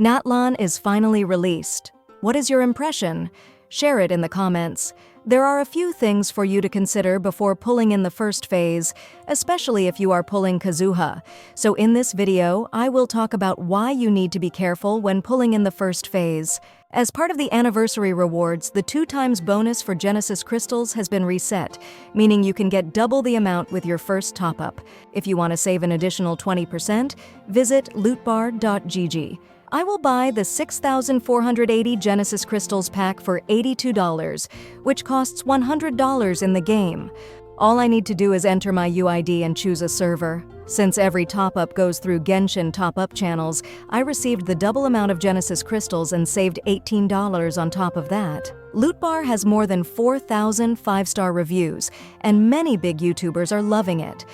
Natlan is finally released. What is your impression? Share it in the comments. There are a few things for you to consider before pulling in the first phase, especially if you are pulling Kazuha. So in this video, I will talk about why you need to be careful when pulling in the first phase. As part of the anniversary rewards, the 2x bonus for Genesis crystals has been reset, meaning you can get double the amount with your first top-up. If you want to save an additional 20%, visit lootbar.gg. I will buy the 6,480 Genesis Crystals pack for $82, which costs $100 in the game. All I need to do is enter my UID and choose a server. Since every top-up goes through Genshin top-up channels, I received the double amount of Genesis Crystals and saved $18 on top of that. Lootbar has more than 4,000 5-star reviews, and many big YouTubers are loving it.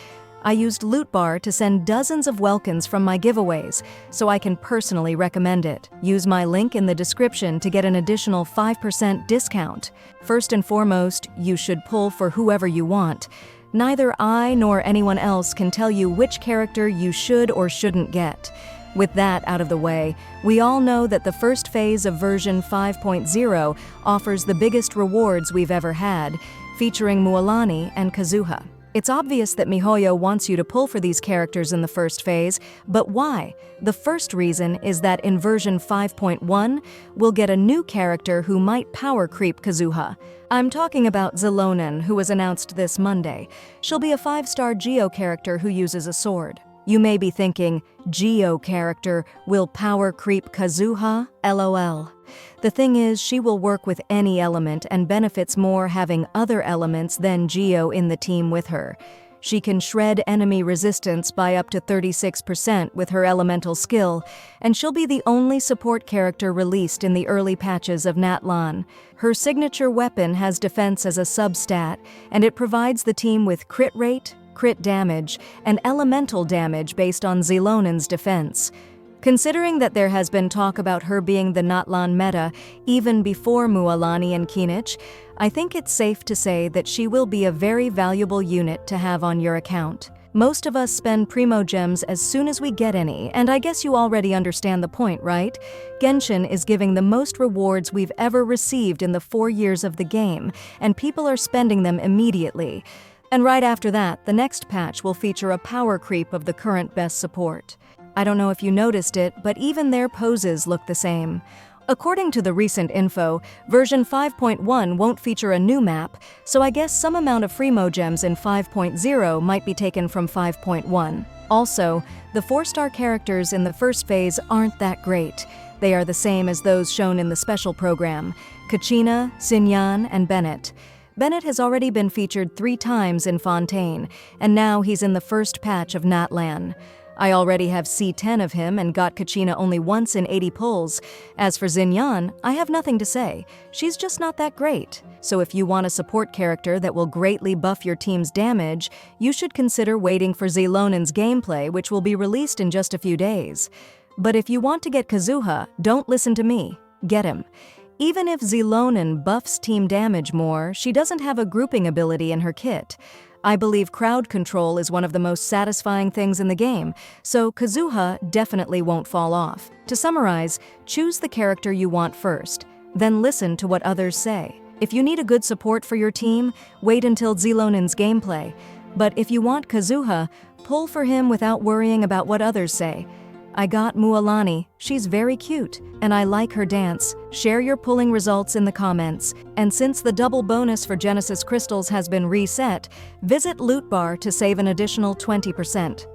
I used Lootbar to send dozens of welcomes from my giveaways, so I can personally recommend it. Use my link in the description to get an additional 5% discount. First and foremost, you should pull for whoever you want. Neither I nor anyone else can tell you which character you should or shouldn't get. With that out of the way, we all know that the first phase of version 5.0 offers the biggest rewards we've ever had, featuring Mualani and Kazuha. It's obvious that MiHoYo wants you to pull for these characters in the first phase, but why? The first reason is that in version 5.1, we'll get a new character who might power creep Kazuha. I'm talking about Xilonen, who was announced this Monday. She'll be a 5-star Geo character who uses a sword. You may be thinking, Geo character will power creep Kazuha? LOL. The thing is, she will work with any element and benefits more having other elements than Geo in the team with her. She can shred enemy resistance by up to 36% with her elemental skill, and she'll be the only support character released in the early patches of Natlan. Her signature weapon has defense as a substat, and it provides the team with crit rate, crit damage, and elemental damage based on Xilonen's defense. Considering that there has been talk about her being the Natlan meta even before Mualani and Kinich, I think it's safe to say that she will be a very valuable unit to have on your account. Most of us spend Primogems as soon as we get any, and I guess you already understand the point, right? Genshin is giving the most rewards we've ever received in the 4 years of the game, and people are spending them immediately. And right after that, the next patch will feature a power creep of the current best support. I don't know if you noticed it, but even their poses look the same. According to the recent info, version 5.1 won't feature a new map, so I guess some amount of Primogems in 5.0 might be taken from 5.1. Also, the 4-star characters in the first phase aren't that great. They are the same as those shown in the special program: Kachina, Xinyan, and Bennett. Bennett has already been featured 3 times in Fontaine, and now he's in the first patch of Natlan. I already have C10 of him and got Kachina only once in 80 pulls. As for Xinyan, I have nothing to say. She's just not that great. So if you want a support character that will greatly buff your team's damage, you should consider waiting for Xilonen's gameplay, which will be released in just a few days. But if you want to get Kazuha, don't listen to me. Get him. Even if Xilonen buffs team damage more, she doesn't have a grouping ability in her kit. I believe crowd control is one of the most satisfying things in the game, so Kazuha definitely won't fall off. To summarize, choose the character you want first, then listen to what others say. If you need a good support for your team, wait until Xilonen's gameplay. But if you want Kazuha, pull for him without worrying about what others say. I got Mualani. She's very cute, and I like her dance. Share your pulling results in the comments. And since the double bonus for Genesis crystals has been reset, visit Lootbar to save an additional 20%.